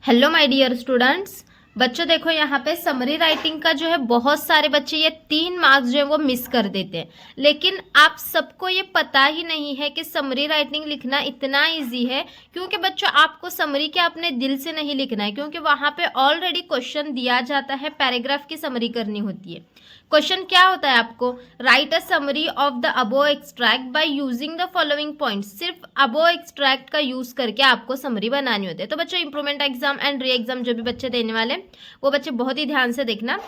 Hello my dear students. बच्चों देखो यहाँ पे समरी राइटिंग का जो है बहुत सारे बच्चे ये 3 मार्क्स जो है वो मिस कर देते हैं। लेकिन आप सबको ये पता ही नहीं है कि समरी राइटिंग लिखना इतना इजी है, क्योंकि बच्चों आपको समरी क्या अपने दिल से नहीं लिखना है, क्योंकि वहाँ पे ऑलरेडी क्वेश्चन दिया जाता है, पैराग्राफ की समरी करनी होती है। क्वेश्चन क्या होता है, आपको right a summary of the above extract by using the following points. सिर्फ अबो एक्सट्रैक्ट का यूज करके आपको समरी बनानी होती है। तो बच्चों improvement exam and re exam जो भी बच्चे देने वाले वो बच्चे बहुत ही ध्यान से देखना।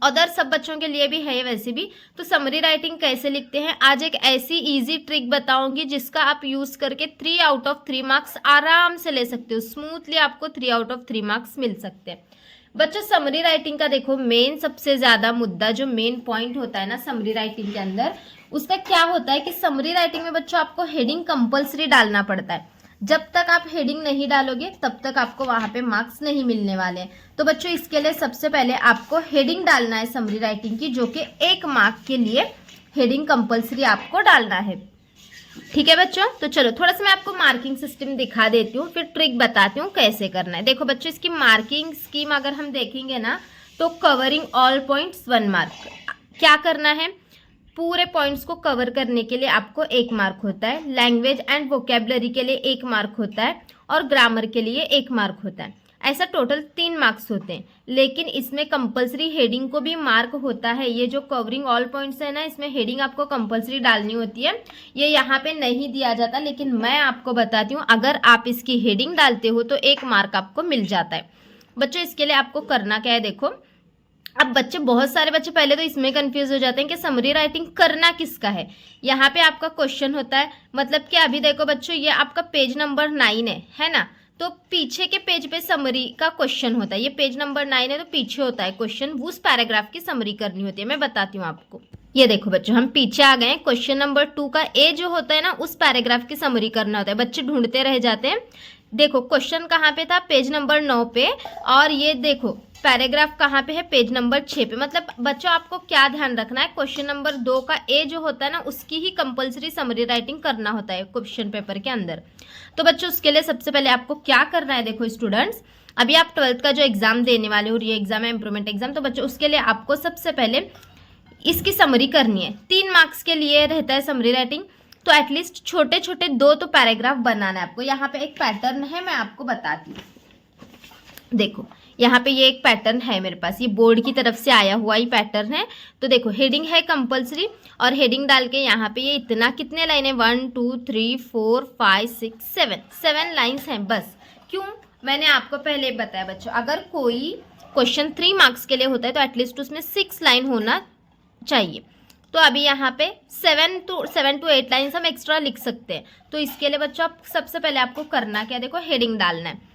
अदर सब बच्चों के लिए भी है वैसे भी। तो समरी राइटिंग कैसे लिखते हैं, आज एक ऐसी इजी ट्रिक बताऊंगी जिसका आप यूज करके 3 आउट ऑफ 3 मार्क्स आराम से ले सकते हो। स्मूथली आपको 3 आउट ऑफ 3 मार्क्स मिल सकते हैं। बच्चों समरी राइटिंग का देखो मेन सबसे ज्यादा मुद्दा जो मेन पॉइंट होता है ना समरी राइटिंग के अंदर, उसका क्या होता है कि समरी राइटिंग में बच्चों आपको हेडिंग कंपलसरी डालना पड़ता है। जब तक आप हेडिंग नहीं डालोगे तब तक आपको वहां पे मार्क्स नहीं मिलने वाले हैं। तो बच्चों इसके लिए सबसे पहले आपको हेडिंग डालना है समरी राइटिंग की, जो कि 1 मार्क के लिए हेडिंग कंपलसरी आपको डालना है। ठीक है बच्चों, तो चलो थोड़ा सा मैं आपको मार्किंग सिस्टम दिखा देती हूँ, फिर ट्रिक बताती हूँ कैसे करना है। देखो बच्चों इसकी मार्किंग स्कीम अगर हम देखेंगे ना, तो कवरिंग ऑल पॉइंट्स 1 मार्क। क्या करना है, पूरे पॉइंट्स को कवर करने के लिए आपको 1 मार्क होता है, लैंग्वेज एंड वोकेबलरी के लिए 1 मार्क होता है, और ग्रामर के लिए 1 मार्क होता है। ऐसा टोटल 3 मार्क्स होते हैं। लेकिन इसमें कंपलसरी हेडिंग को भी मार्क होता है। ये जो कवरिंग ऑल पॉइंट्स है ना, इसमें हेडिंग आपको कंपलसरी डालनी होती है। ये यहाँ पे नहीं दिया जाता, लेकिन मैं आपको बताती हूँ, अगर आप इसकी हेडिंग डालते हो तो 1 मार्क आपको मिल जाता है। बच्चों इसके लिए आपको करना क्या है, देखो अब बच्चे बहुत सारे बच्चे पहले तो इसमें कंफ्यूज हो जाते हैं कि समरी राइटिंग करना किसका है। यहाँ पे आपका क्वेश्चन होता है, मतलब कि अभी देखो बच्चों ये आपका पेज नंबर 9 है ना, तो पीछे के पेज पे समरी का क्वेश्चन होता है। ये पेज नंबर 9 है तो पीछे होता है क्वेश्चन, उस पैराग्राफ की समरी करनी होती है। मैं बताती हूँ आपको। ये देखो बच्चों हम पीछे आ गए, क्वेश्चन नंबर 2 का ए जो होता है ना, उस पैराग्राफ की समरी करना होता है। बच्चे ढूंढते रह जाते हैं। देखो क्वेश्चन कहाँ पे था, पेज नंबर 9 पे, और ये देखो पैराग्राफ कहाँ पे है, पेज नंबर 6 पे। मतलब बच्चों आपको क्या ध्यान रखना है, क्वेश्चन नंबर 2 का ए जो होता है ना, उसकी ही कंपलसरी समरी राइटिंग करना होता है क्वेश्चन पेपर के अंदर। तो बच्चों उसके लिए सबसे पहले आपको क्या करना है, देखो स्टूडेंट्स अभी आप 12th का जो एग्जाम देने वाले हो, ये एग्जाम है इंप्रूवमेंट एग्जाम, तो बच्चों उसके लिए आपको सबसे पहले इसकी समरी करनी है। 3 मार्क्स के लिए रहता है समरी राइटिंग, तो एटलीस्ट छोटे छोटे 2 तो पैराग्राफ बनाना है आपको। यहाँ पे एक पैटर्न है, मैं आपको बताती हूँ। देखो यहाँ पे ये एक पैटर्न है मेरे पास, ये बोर्ड की तरफ से आया हुआ ही पैटर्न है। तो देखो हेडिंग है कंपलसरी, और हेडिंग डाल के यहाँ पे ये इतना कितने लाइन है, 1 2 3 4 5 6 7 लाइन्स हैं बस। क्यों, मैंने आपको पहले बताया बच्चों, अगर कोई क्वेश्चन 3 मार्क्स के लिए होता है तो एटलीस्ट उसमें 6 लाइन होना चाहिए। तो अभी यहाँ पे 7 to 8 लाइन्स हम एक्स्ट्रा लिख सकते हैं। तो इसके लिए बच्चों आप सबसे पहले आपको करना क्या, देखो हेडिंग डालना है।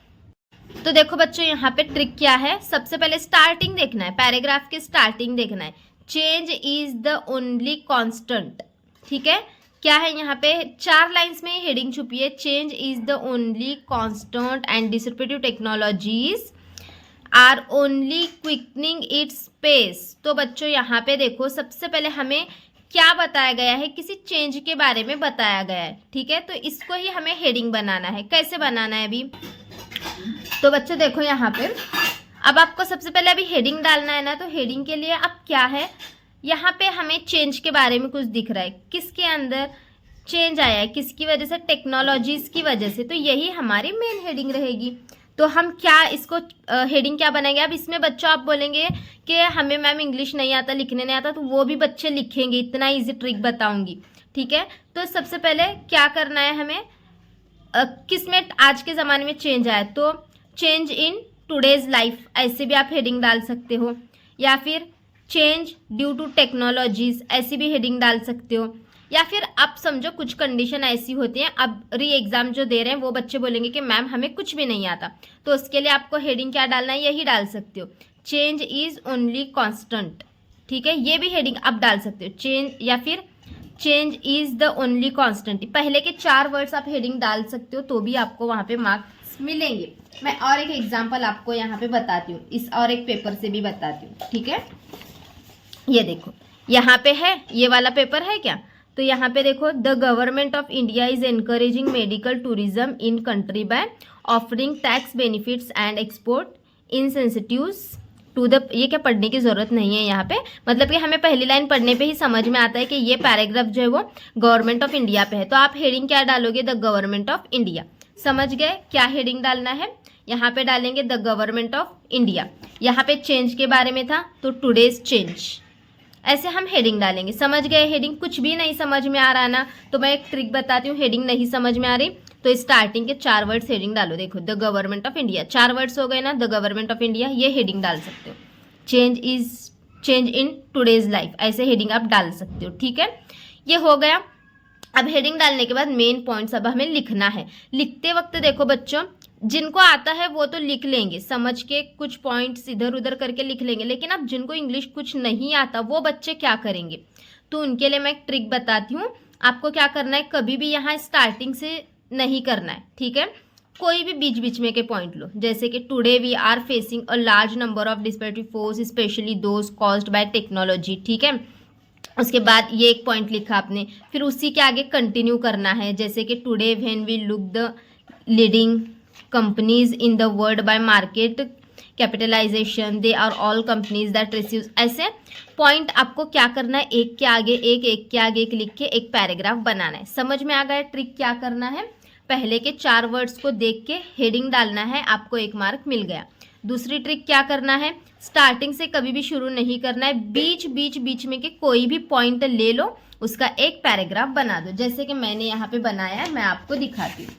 तो देखो बच्चों यहाँ पे ट्रिक क्या है, सबसे पहले स्टार्टिंग देखना है, पैराग्राफ की स्टार्टिंग देखना है। Change is the only constant. ठीक है, क्या है यहाँ पे 4 लाइन्स में हेडिंग छुपी है, change is the only constant and disruptive technologies are only quickening its pace. तो बच्चों यहाँ पे देखो सबसे पहले हमें क्या बताया गया है, किसी चेंज के बारे में बताया गया है। ठीक है, तो इसको ही हमें हेडिंग बनाना है। कैसे बनाना है अभी, तो बच्चों देखो यहाँ पे अब आपको सबसे पहले अभी हेडिंग डालना है ना, तो हेडिंग के लिए अब क्या है, यहाँ पे हमें चेंज के बारे में कुछ दिख रहा है, किसके अंदर चेंज आया है, किसकी वजह से, टेक्नोलॉजीज की वजह से। तो यही हमारी मेन हेडिंग रहेगी। तो हम क्या इसको हेडिंग क्या बनाएंगे, अब इसमें बच्चों आप बोलेंगे कि हमें मैम इंग्लिश नहीं आता, लिखने नहीं आता, तो वो भी बच्चे लिखेंगे, इतना ईजी ट्रिक बताऊंगी। ठीक है, तो सबसे पहले क्या करना है हमें, किसमें आज के ज़माने में चेंज आया, तो चेंज इन टुडेज लाइफ, ऐसे भी आप हेडिंग डाल सकते हो, या फिर चेंज ड्यू टू टेक्नोलॉजीज, ऐसी भी हेडिंग डाल सकते हो। या फिर आप समझो कुछ कंडीशन ऐसी होती हैं, अब री एग्जाम जो दे रहे हैं वो बच्चे बोलेंगे कि मैम हमें कुछ भी नहीं आता, तो उसके लिए आपको हेडिंग क्या डालना है, यही डाल सकते हो, चेंज इज ओनली कॉन्स्टेंट। ठीक है, ये भी हेडिंग आप डाल सकते हो, चेंज, या फिर change is the only constant. पहले के 4 वर्ड्स आप हेडिंग डाल सकते हो, तो भी आपको वहाँ पे मार्क्स मिलेंगे। मैं और एक एग्जाम्पल आपको यहाँ पे बताती हूँ, इस और एक पेपर से भी बताती हूँ। ठीक है, ये देखो यहाँ पे है, ये वाला पेपर है क्या, तो यहाँ पे देखो, the government of India is encouraging medical tourism in country by offering tax benefits and export incentives to the, ये क्या पढ़ने की ज़रूरत नहीं है यहाँ पे, मतलब कि हमें पहली लाइन पढ़ने पे ही समझ में आता है कि ये पैराग्राफ जो है वो गवर्नमेंट ऑफ इंडिया पे है। तो आप हेडिंग क्या डालोगे, द गवर्नमेंट ऑफ इंडिया। समझ गए क्या हेडिंग डालना है, यहाँ पे डालेंगे द गवर्नमेंट ऑफ इंडिया। यहाँ पे चेंज के बारे में था तो टुडेज चेंज, ऐसे हम हेडिंग डालेंगे। समझ गए हेडिंग। कुछ भी नहीं समझ में आ रहा ना तो मैं एक ट्रिक बताती हूँ, हेडिंग नहीं समझ में आ रही तो स्टार्टिंग के 4 वर्ड्स हेडिंग डालो। देखो the government of India, 4 words हो गए ना, द गवर्नमेंट ऑफ इंडिया, ये हेडिंग डाल सकते हो। चेंज इन टुडेज लाइफ, ऐसे हेडिंग आप डाल सकते हो। ठीक है, ये हो गया। अब हेडिंग डालने के बाद मेन पॉइंट्स अब हमें लिखना है। लिखते वक्त देखो बच्चों, जिनको आता है वो तो लिख लेंगे, समझ के कुछ पॉइंट्स इधर उधर करके लिख लेंगे, लेकिन अब जिनको इंग्लिश कुछ नहीं आता वो बच्चे क्या करेंगे, तो उनके लिए मैं एक ट्रिक बताती हूँ। आपको क्या करना है, कभी भी यहाँ स्टार्टिंग से नहीं करना है। ठीक है, कोई भी बीच बीच में के पॉइंट लो, जैसे कि today we are facing a large number of disparity force especially those caused by technology. ठीक है, उसके बाद ये एक पॉइंट लिखा आपने, फिर उसी के आगे कंटिन्यू करना है, जैसे कि today when we look the leading companies in the world by market capitalization they are all companies that receives. ऐसे पॉइंट आपको क्या करना है, एक के आगे एक के आगे एक लिख के एक पैराग्राफ बनाना है। समझ में आ गया ट्रिक क्या करना है, पहले के 4 वर्ड्स को देख के हेडिंग डालना है, आपको 1 मार्क मिल गया। दूसरी ट्रिक क्या करना है, स्टार्टिंग से कभी भी शुरू नहीं करना है, बीच में के कोई भी पॉइंट ले लो, उसका एक पैराग्राफ बना दो। जैसे कि मैंने यहाँ पे बनाया है, मैं आपको दिखाती हूँ।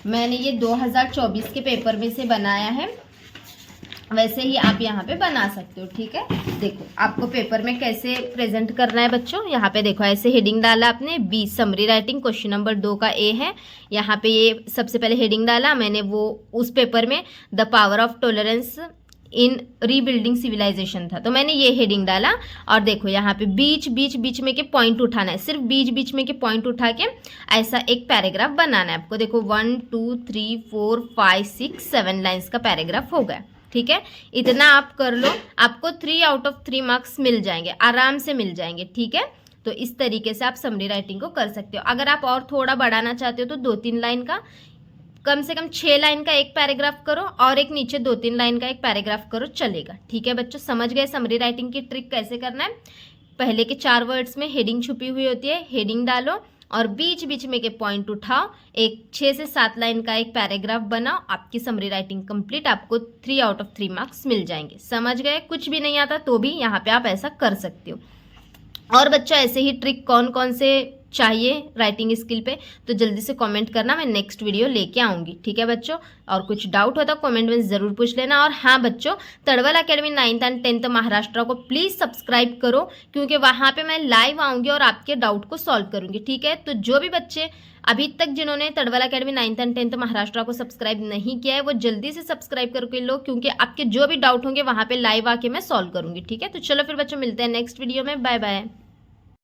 मैंने ये 2024 के पेपर में से बनाया है, वैसे ही आप यहाँ पे बना सकते हो। ठीक है, देखो आपको पेपर में कैसे प्रेजेंट करना है बच्चों। यहाँ पे देखो ऐसे हेडिंग डाला आपने, B summary writing question number 2 का ए है। यहाँ पे ये सबसे पहले हेडिंग डाला मैंने, वो उस पेपर में the power of tolerance in rebuilding civilization था, तो मैंने ये हेडिंग डाला। और देखो यहाँ पे बीच में के पॉइंट उठाना है, सिर्फ बीच में के पॉइंट उठा के ऐसा एक पैराग्राफ बनाना है आपको। देखो 1 2 3 4 5 6 7 लाइन्स का पैराग्राफ हो गया। ठीक है, इतना आप कर लो, आपको 3 आउट ऑफ 3 मार्क्स मिल जाएंगे, आराम से मिल जाएंगे। ठीक है, तो इस तरीके से आप समरी राइटिंग को कर सकते हो। अगर आप और थोड़ा बढ़ाना चाहते हो तो 2-3 लाइन का, कम से कम 6 लाइन का एक पैराग्राफ करो और एक नीचे 2-3 लाइन का एक पैराग्राफ करो, चलेगा। ठीक है बच्चों, समझ गए समरी राइटिंग की ट्रिक कैसे करना है। पहले के 4 वर्ड्स में हेडिंग छुपी हुई होती है, हेडिंग डालो और बीच में के पॉइंट उठाओ, एक 6 से 7 लाइन का एक पैराग्राफ बनाओ, आपकी समरी राइटिंग कंप्लीट, आपको 3 आउट ऑफ 3 मार्क्स मिल जाएंगे। समझ गए, कुछ भी नहीं आता तो भी यहाँ पे आप ऐसा कर सकते हो। और बच्चों ऐसे ही ट्रिक कौन कौन से चाहिए राइटिंग स्किल पे तो जल्दी से कमेंट करना, मैं नेक्स्ट वीडियो लेके आऊँगी। ठीक है बच्चों, और कुछ डाउट होता कमेंट में ज़रूर पूछ लेना। और हाँ बच्चों, तड़वल academy 9th and 10th Maharashtra को प्लीज़ सब्सक्राइब करो, क्योंकि वहाँ पे मैं लाइव आऊँगी और आपके डाउट को सॉल्व करूँगी। ठीक है, तो जो भी बच्चे अभी तक जिन्होंने तड़वल academy 9th and 10th Maharashtra को सब्सक्राइब नहीं किया है वो जल्दी से सब्सक्राइब करके लो, क्योंकि आपके जो भी डाउट होंगे वहाँ पे लाइव आके मैं सॉल्व करूँगी। ठीक है, तो चलो फिर बच्चों मिलते हैं नेक्स्ट वीडियो में, बाय बाय।